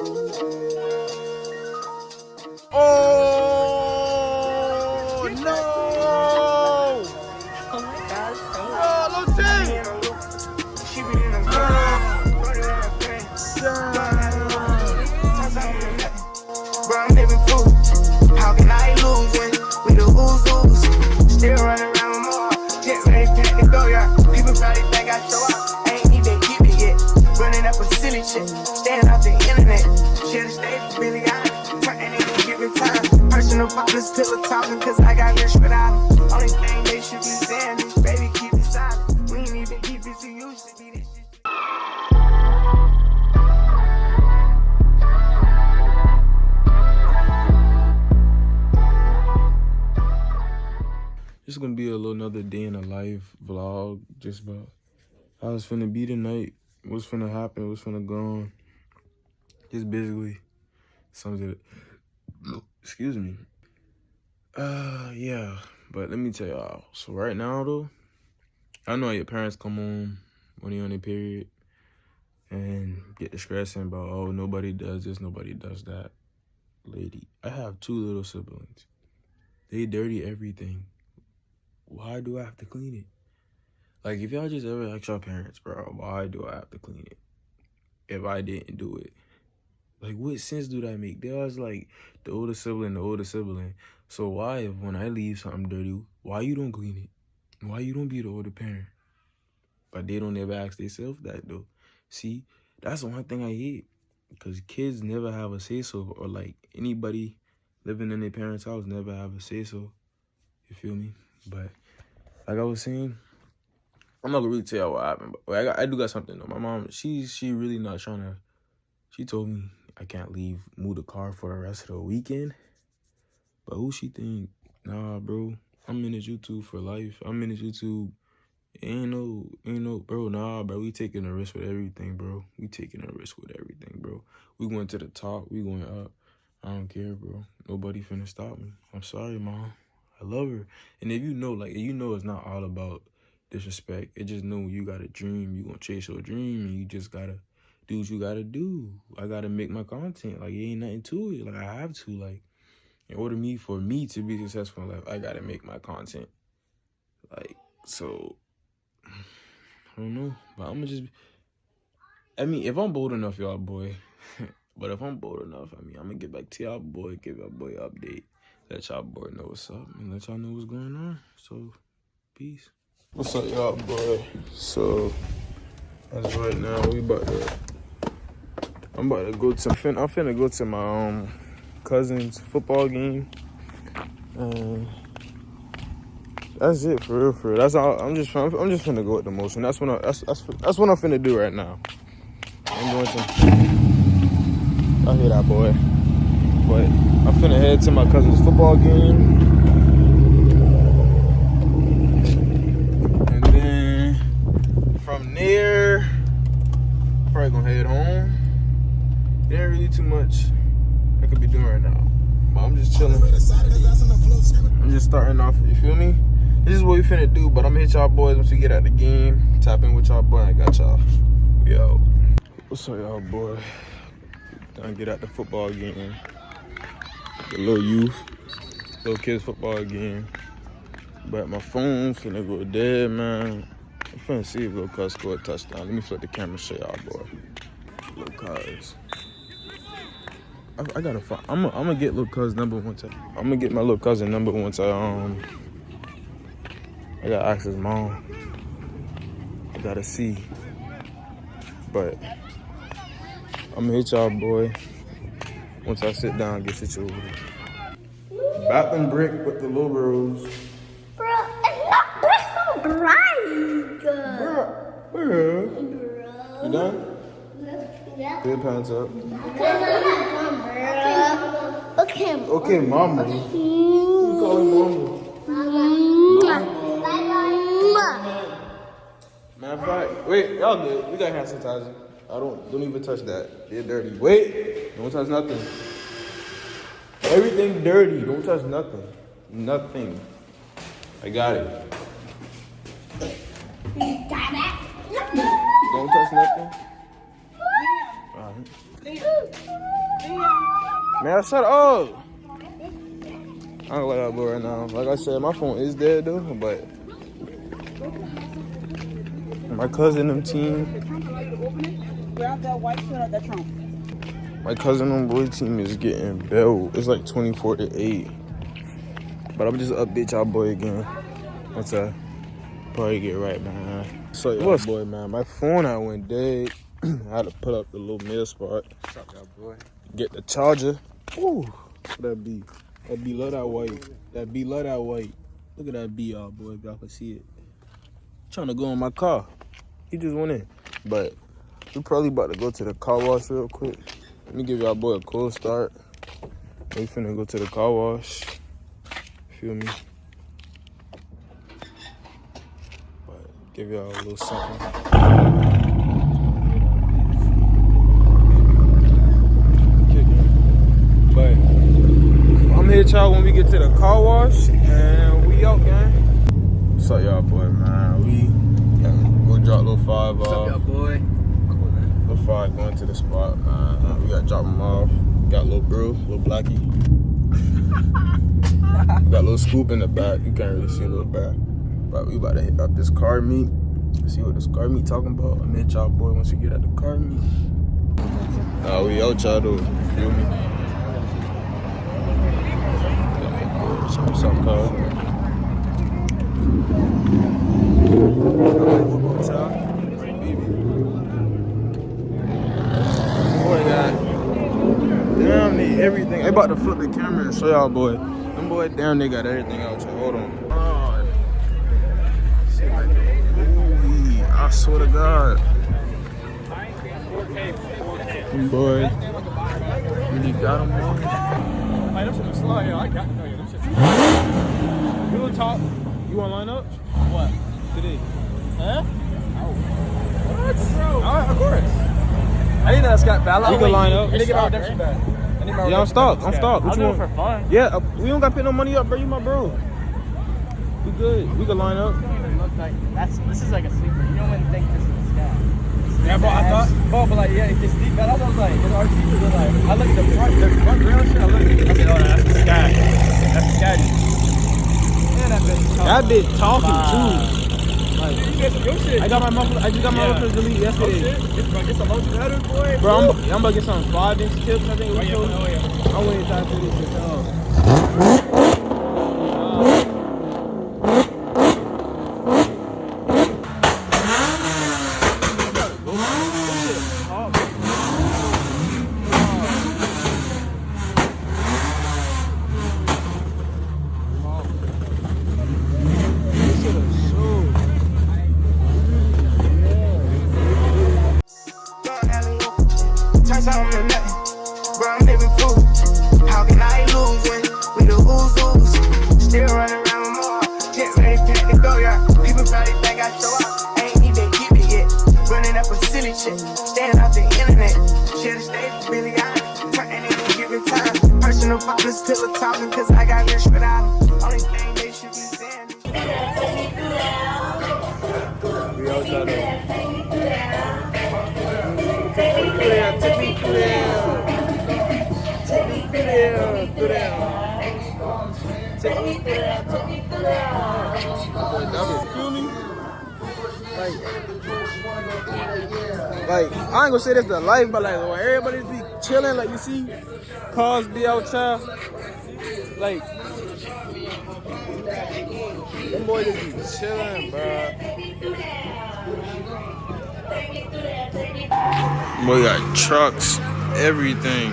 Oh no! Oh my gosh. Oh, little T! She be in the bro, I'm living proof. How can I lose it? We the ooze. Still running around with more. Get ready, pack the go, yeah. People probably think I show up. I ain't even keep it yet. Running up a silly shit. Staying off the internet. Should've stayed really honest. Turning it and giving time. Personal problems, pillow talking, cause I got rich without them. Only thing they should be saying is, baby, keep it silent. We ain't even keep it to used to be this shit. This is gonna be a little another day in a life vlog, just about how it's finna be tonight, what's finna happen, what's finna go on. Just basically sums it. Excuse me. Yeah, but let me tell y'all. So right now though, I know your parents come home when you're on their period and get to stressing about, oh, nobody does this, nobody does that. Lady, I have 2 little siblings. They dirty everything. Why do I have to clean it? Like, if y'all just ever ask your parents, bro, why do I have to clean it if I didn't do it? Like, what sense do that make? They always like, the older sibling. So why, if when I leave something dirty, why you don't clean it? Why you don't be the older parent? But they don't ever ask themselves that, though. See, that's one thing I hate. Because kids never have a say-so. Or, like, anybody living in their parents' house never have a say-so. You feel me? But like I was saying, I'm not gonna really tell y'all what happened. But I do got something though. My mom, she's really not trying to. She told me I can't move the car for the rest of the weekend. But who she think? Nah, bro. I'm in this YouTube for life. I'm in this YouTube. Ain't no, bro. Nah, bro. We taking a risk with everything, bro. We taking a risk with everything, bro. We going to the top. We going up. I don't care, bro. Nobody finna stop me. I'm sorry, Mom. I love her. And if you know, like, it's not all about disrespect. It just know you got a dream. You gonna chase your dream and you just gotta do what you gotta do. I gotta make my content. Like, it ain't nothing to it. Like, I have to. Like, in order for me to be successful in life, I gotta make my content. Like, so, I don't know. But I'm gonna just, if I'm bold enough, y'all, boy. But if I'm bold enough, I'm gonna get back to y'all, boy. Give y'all, boy, an update. Let y'all boy know what's up and let y'all know what's going on. So, peace. What's up, y'all, boy? So, as right now, I'm about to go to, I'm finna go to my cousin's football game. That's it, for real. That's all. I'm just finna go with the motion. That's what I'm finna do right now. I'm going to, I hear that, boy. But I'm finna head to my cousin's football game. And then from there, probably gonna head home. There ain't really too much I could be doing right now. But I'm just chilling. I'm just starting off, you feel me? This is what we finna do, but I'm gonna hit y'all boys once we get out the game. Tap in with y'all boy, I got y'all. Yo. What's up, y'all, boy? Done get out the football game. The little kids football game. But my phone finna go dead, man. I'm finna see if Lil Cuz score a touchdown. Let me flip the camera and show y'all, boy. Lil Cuz. I gotta find. I'm gonna get Lil Cuz number once. I'm gonna get my little cousin number once I gotta ask his mom. I gotta see. But I'm gonna hit y'all, boy, once I sit down and get situated. Bathroom brick with the little bros. Bro, that's so bright. Bro. You done? Yeah. Put your pants up. Okay, Okay, mama. You call him mama. Matter of fact, wait, y'all good. We got hand sanitizer. Don't even touch that. They're dirty. Wait, don't touch nothing. Everything dirty. Don't touch nothing. Nothing. I got it. Don't touch nothing. Man, shut up. I don't like that boy right now. Like I said, my phone is dead though, but my cousin them team. Grab that white shirt out that trunk. My cousin them boy team is getting belled. It's like 24-8. But I'm just update y'all boy again. Once I probably get right behind. So y'all boy, man, my phone I went dead. I had to put up the little mail spot. What's up, y'all boy? Get the charger. Ooh, that B. That B love that white. That B love that white. Look at that B, y'all boy, if y'all can see it. Trying to go in my car. He just went in. But we probably about to go to the car wash real quick. Let me give y'all boy a cool start. We finna go to the car wash. Feel me? But give y'all a little something. But I'm here, y'all, when we get to the car wash, and we out, gang. What's up, y'all, boy, man? We go drop little 5 What's up, y'all boy? Little 5 going to the spot, man. We gotta drop them off. Got little bro, little blackie. Got a little scoop in the back. You can't really see a little back. But we about to hit up this car meet. See what this car meet talking about. I met y'all boy once we get at the car meet. We out, y'all though. Feel me? What's up, car? Boy got damn near everything. They about to flip the camera and show y'all boy. Them boy damn they got everything out, y'all. Hold on. Shit like a movie. I swear to God. Them boy really got them on. Hey, them shit was slow, yo. I got to know you. Them shit. You wanna talk? You wanna line up? What? Today. Huh? What? Oh, of course. I didn't know that's got valid. We can line up. I didn't get my redemption back. Yeah, I'm stopped. I'm stopped. I'll What do you it want? for fun. Yeah, we don't got to pay no money up, bro. You my bro. We good. We can line up. It don't even look like this is like a sleeper. You don't even think this is a sky. Yeah, bro, I thought, but like, yeah, it's deep. That I was like, it's our teachers are like, I look at the front grill shit. I said, oh, that's the sky. That's the sky. Yeah, That bitch talking too. Like, you get some good shit. I got my muffler. I just got my muffler delete yesterday. Get some motion better, boy. Bro, I'm about to get some 5-inch tips. I think it was yeah. I'm waiting till I put this shit off. Turn something to nothing. Bro, I'm living proof. How can I lose it? We the who's. Still running around with more. Get ready, pack to go, yeah. People probably think I show up. Ain't even give it yet. Running up a silly shit. Staying off the internet. Share the stage, really got it. Turning in giving time. Personal problems, pillow talking, cause I got rich without them. Only thing they should be saying is. We outside though. Feel me? Like, I ain't gonna say this to life, but like, when everybody be chilling, like you see cars be outside, like, them boys just be chilling, bro. Boy got trucks, everything.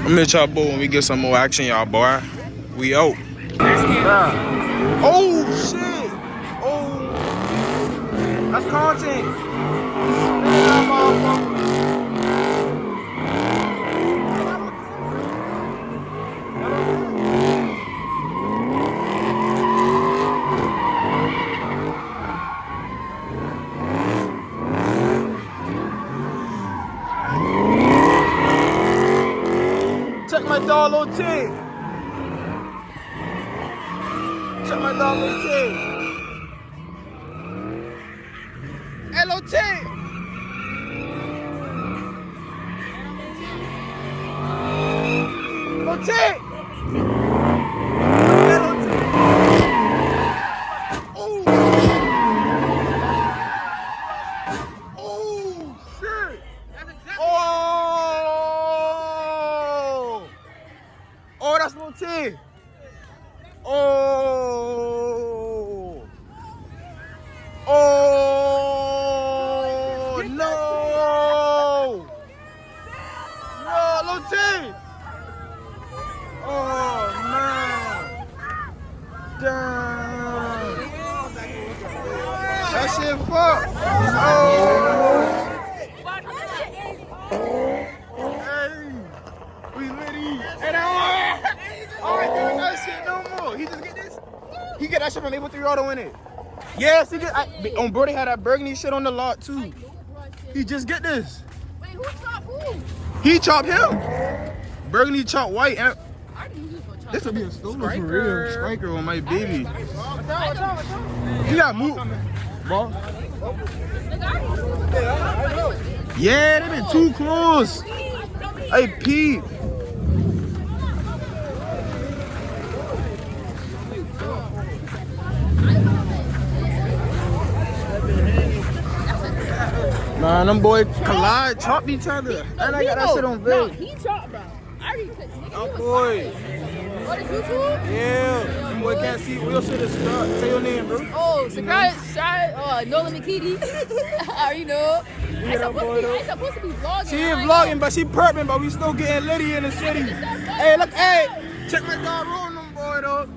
I'm at y'all boy when we get some more action, y'all boy. We out. Oh shit! Oh, that's content. Check my dog, little T. Check my dog, Lil T. Hey, Lil T. Lil T. Hey, Lil T. Oh. Oh, shit. Oh. Oh, that's Lil T. Oh. Oh. No. No, Lil T. Oh, man. Damn. That shit fucked. Oh. Hey. We litty. Hey, that one. All right, doing that shit no more. He just get this. He get that shit from Label 3 Auto in it. Yes, he get. On bro, they had that burgundy shit on the lot too. He just get this. Wait, who chopped who? He chopped him. Burgundy chopped white. And this will be a stolen for real. Striker on my baby. He got moved. Ball. Yeah, they been too close. Hey, Pete. Man, them boys collide, chop each other. And I got that shit on video. No, he chopped, bro. I already could. Oh, boy. What is YouTube? Yeah. Them boy can't see. Real shit is stuck. Say your name, bro. Oh, subscribe, Nola McKitty. I already know. I ain't supposed to be vlogging. She ain't vlogging, but she perping, but we still getting litty in the city. Hey, look, hey. Check my dog rolling them, boy, though.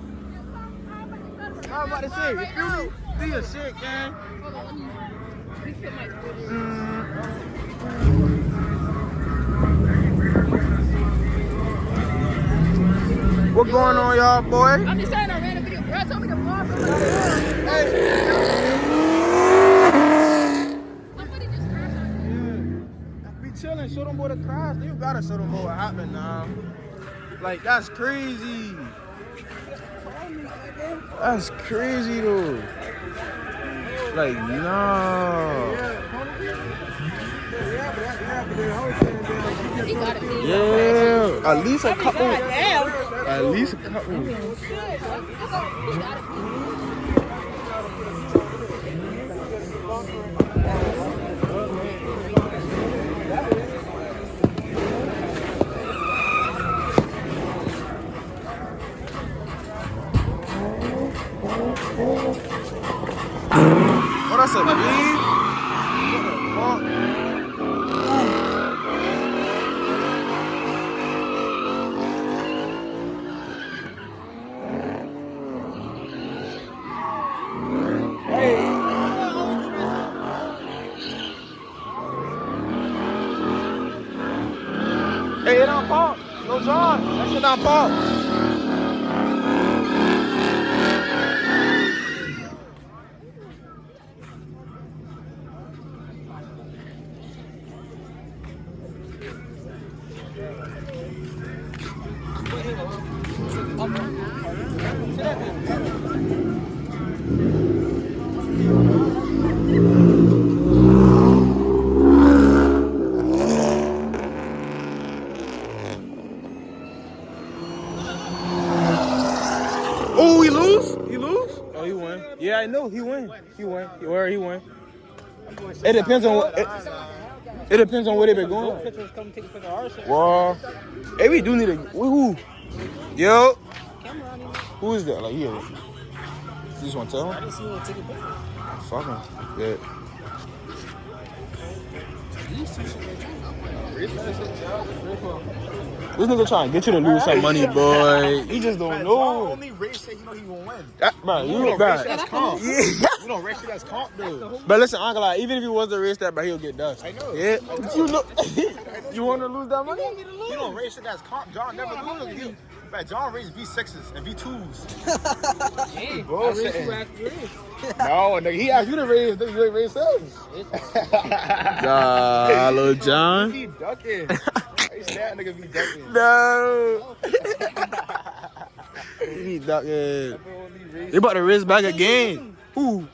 I'm about to say, you feel me? Do your shit, gang. Hold on, let me put my Twitter. What going on, y'all, boy? I'm just trying to random video. Bro, told me to vlog. Hey. Somebody just crashed on me. We chilling, show them boy the crash. You gotta show them boy what happened now. Like, that's crazy. That's crazy, though. Like, no. He got it. Yeah, at least a couple. Damn. At least a couple. Oh, that's a beef? What the fuck? Hey, it don't pop. No John. That shit don't pop. Oh, he lose? He lose? Oh, he won. Yeah, I know. He won. He won. Where he won? It depends on what. It depends on where they been going. Well, hey, we do need a. Who? Yo. Who is that? Like, yeah. You just want to tell him? I didn't see him take a picture. Fuck him. Yeah. This nigga trying to get you to lose some money, boy. You just don't know. Only race say he know he gonna win. Bro, you look bad. That's comp. Yeah. You don't race it as comp, dude. But listen, I ain't gonna lie. Even if he was to race that, but he'll get dust. I know. Yeah. You know. You want to lose that money? You don't race it as comp. John never loses. But John raced V6s and V2s. Hey, Bro, I race you after you race. No, nigga, he asked you to race. You ain't race us. Hello, John. He ducking. I used to that nigga be ducking. No. He ducking. They about to raise back again. Who?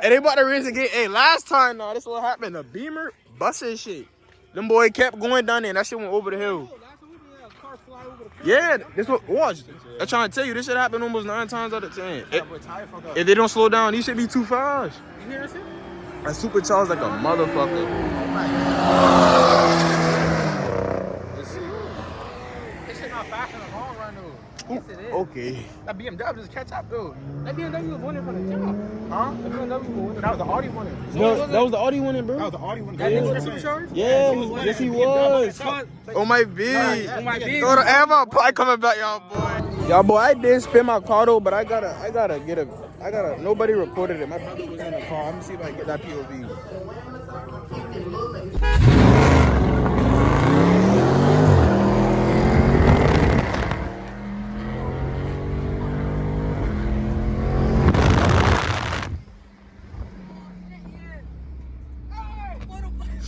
And they about to raise again. Hey, last time, nah, this what happened. The Beamer busted shit. Them boy kept going down there and that shit went over the hill. Yeah, this what watch. I'm trying to tell you, this shit happened almost 9 times out of 10. If they don't slow down, these should be too fast. You hear that shit? I supercharged like a motherfucker. Let's see. This shit not fast in the long run, though. Yes, it is. Okay. That BMW just catch up, though. That BMW was winning from the jump. Huh? That BMW was winning. That was the Audi winning. No, that was the Audi winning, bro. That was the Audi winning. That nigga was supercharged? Yeah, yes he was. Oh my B. Oh my big. Throw the ever probably coming back, y'all boy. Y'all boy, I did spin my car though, but I gotta get a. Nobody recorded it. My brother was in the car. I'm gonna see if I can get that POV.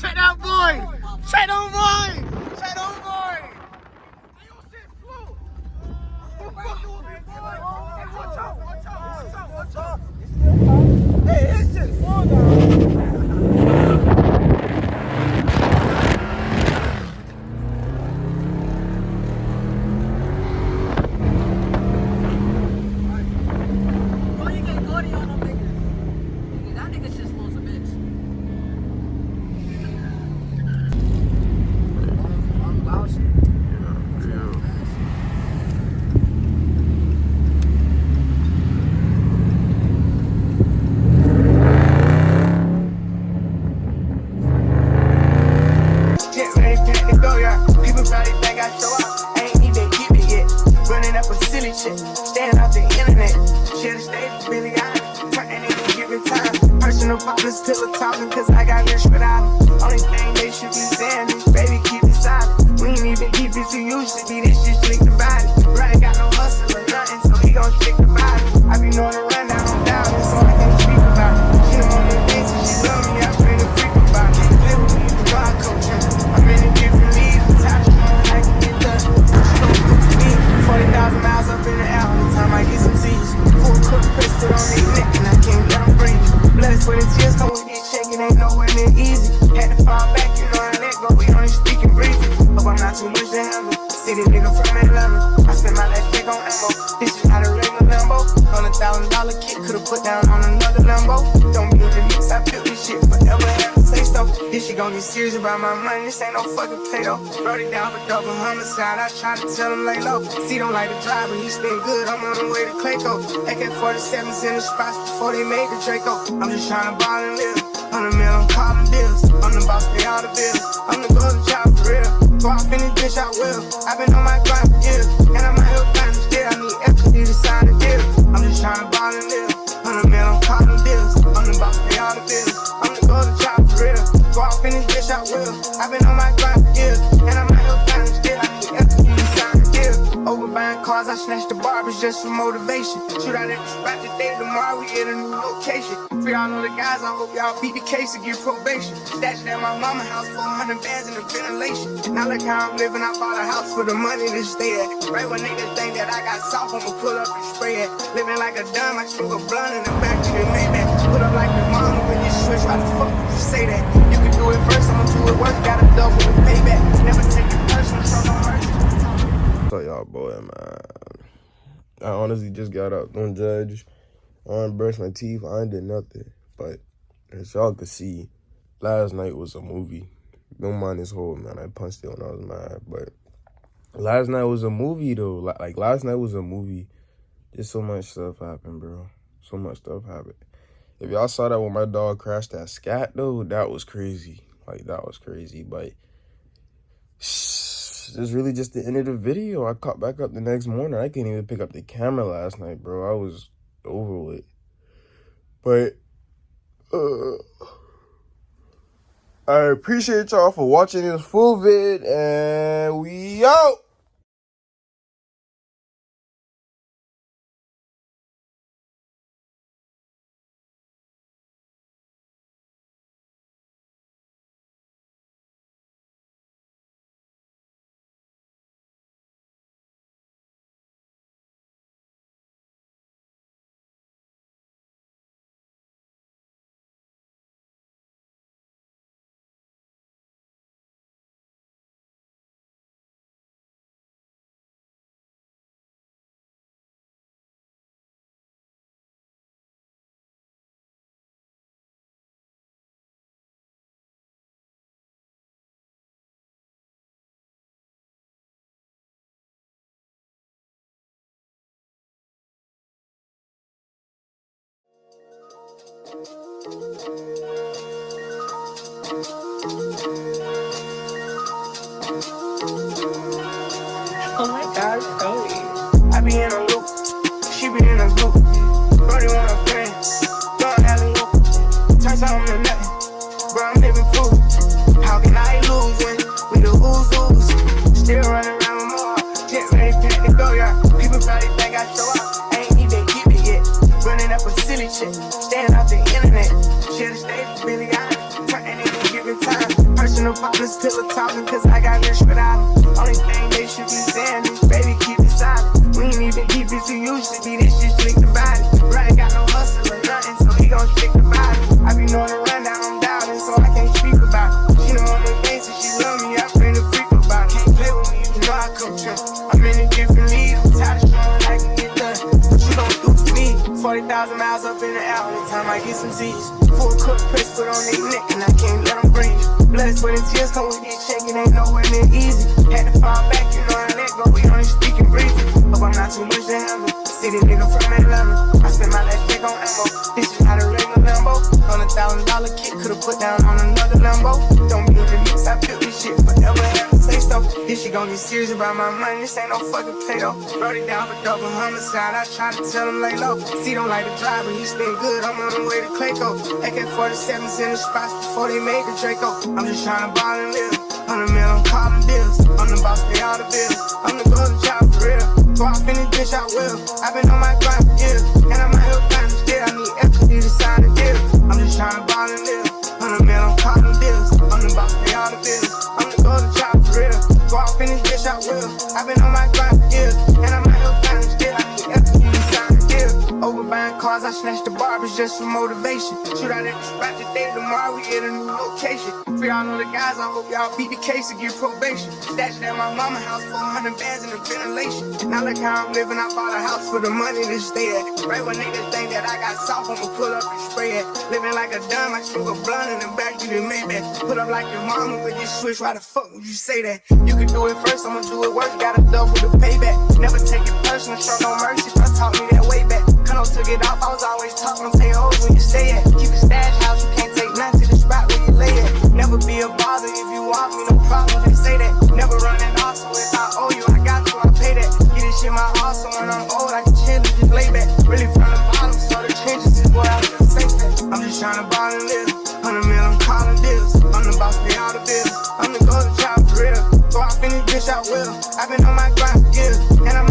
Check that boy! Check that boy! Check that boy! Hey, it's just slow down. Why you get Gordy on them niggas? That nigga shit slow as a bitch. On loud shit. Get ready, pack the go, yeah. People probably think I show up. I ain't even give it yet. Running up a silly shit. Staying off the internet. Should've stayed Billy Island. Turning it and giving time. Personal problems still a talking, cause I got rich without them. Only thing they should be saying is, baby, keep it silent. We ain't even deep as you used to be. This shit slick divided. Right, got no hustle or nothing, so he gon' stick divided. I be knowing to run down on down, so I can't speak about it. She don't want the things, she love me, I bring the freak about it. Can't play with me, you know I coach her. I'm in a different league, the top strong, I can get done. She don't do to me, 40,000 miles up in the air, all the time I get some Z's. Full cook pistol on their neck, and I can't let them breathe. Blood, sweat, and tears come with this check, it ain't nowhere near easy. Had to fall back, you know how that go, we only speaking briefly. Hope I'm not too much to handle. City nigga from Atlanta, I spend my last check on ammo. This is not a regular Lambo. $100,000 kit, could've put down on another Lambo. Don't be in the mix, I built this shit forever, have to say so. This shit gon' get serious about my money, this ain't no fucking play though. Wrote it down for double homicide, I try to tell him lay low. C don't like to drive, but he spin good, I'm on the way to Clayco. AK-47s in the spots before they made the Draco. I'm just tryna ball and live. 100 mil, I'm calling bills. I'm the boss, pay all the bills. I'm the golden child for real. Go off in this bitch, I will. I've been on my grind for years, and I'm out here grinding still. I need equity to sign a deal. I'm just tryna ball and live. 100 mil, I'm calling bills. I'm the boss, pay all the bills. I'm the golden child for real. Go off in this bitch, I will. I've been on my grind for years, and I'm out here grinding still. I need equity to sign a deal. Over buying cars, I snatched the barbers just for motivation. Shoot out at the spot today, tomorrow we hit a new location. For y'all know the guys, I hope y'all beat the case and get probation. Stashed at my mama's house, 400 bands in the ventilation. Now look how I'm living, I bought a house for the money to stay at. Right when niggas think that I got soft, I'ma pull up and spray it. Living like a dumb, I smoke a blunt in the back of the Maybach. Put up like your mama when you switch, why the fuck would you say that? You can do it first, I'ma do it work, gotta double the payback. Never take it personal, so don't hurt you. So y'all boy, man. I honestly just got up, don't judge. I ain't brushed my teeth, I ain't did nothing. But as y'all could see, last night was a movie. Don't mind this whole, man, I punched it when I was mad. But last night was a movie though. Like last night was a movie. Just so much stuff happened, bro. So much stuff happened. If y'all saw that when my dog crashed that scat though, that was crazy. Like that was crazy. But this is really just the end of the video. I caught back up the next morning. I couldn't even pick up the camera last night, bro. I was over with. But I appreciate y'all for watching this full vid, and we out. Oh my gosh, Chloe. I be in a loop, she be in a group. Brody want a friend, don't alley loop. Turn something to nothing, bro, I'm living proof. How can I lose when we the who's? Still running around with more, get ready, pack to go, yeah. People probably think I show up, ain't even give it yet. Running up a silly shit, staying off the internet. Should've stayed with Billy Island, turn any given time. Personal partners, pillow talking, cause I got rich without them. Only thing they should be saying is, baby, keep it silent. We ain't even keep it too used to be, this shit slick divided. Right, got no hustle or nothing, so he gon' stick divide. I be knowing the rundown, I'm doubting, so I can't speak about it. She know all the things, and she love me, I bring the freak about it. Can't play with me, you know I coach her. I'm in a different league, I'm tired of showing I can get done. What you gon' do for me? 40,000 miles up in the air, only time I get some Z's. Full cook press put on their neck, and I can't let them breathe. Blood, sweat, and tears come with this check, it ain't nowhere near easy. Had to fall back, you know I let go, we only speaking briefly. Hope I'm not too much to handle. City nigga from Atlanta, I spent my last check on ammo. This is not a regular Lambo. $100,000 kit, could've put down on another Lambo. Don't be in the mix, I built this shit forever, have to say so. This shit gon' get serious about my money, this ain't no fucking play though. Wrote it down for double homicide, I try to tell him lay low. See, don't like the drive, but he spin good, I'm on the way to Clayco. AK-47s in the spots before they made the Draco. I'm just tryna ball and live. 100 mil, I'm calling bills. I'm the boss, pay all the bills. I'm the golden child for real. Go off in this bitch, I will. I've been on my grind for years, and I'm out here grinding still. I need equity to sign a deal. I'm just tryna ball and live. 100 mil, I'm calling bills. I'm the boss, pay all the bills. I'm the golden child for real. Go off in this bitch, I will. I've been on my grind for years, and I'm out here grinding still. I need equity to sign a deal. Over buying cars, I snatched the barbers just for motivation. Shoot out at the spot today, tomorrow we at a new location. Free all of the guys, I hope y'all beat the case and get probation. Stashed at my mama house, 400 bands in the ventilation. Now look how I'm living, I bought a house for the money to stay at. Right when niggas think that I got soft, I'ma pull up and spray it. Living like a dumb, I smoke a blunt in the back, you done made that. Put up like your mama with this switch, why the fuck would you say that? You can do it first, I'ma do it worse, gotta double the payback. Never take it personal, show no mercy, bro taught me that way back. Cuno took it off, I was always talking, say hoes where you stay at. Keep a stash house, you can't take nothing to the spot where you lay at. Never be a bother if you want me, no problem, they say that. Never running off, so if I owe you, I got you, I pay that. Get this shit my heart, so when I'm old, I can chill and just lay back. Really from the bottom, so the trenches is where I feel safe at. I'm just tryna ball and live. 100 mil, I'm calling bills. I'm the boss, pay all the bills. I'm the golden child for real. Go off in this bitch, I will. I've been on my grind for years, and I'm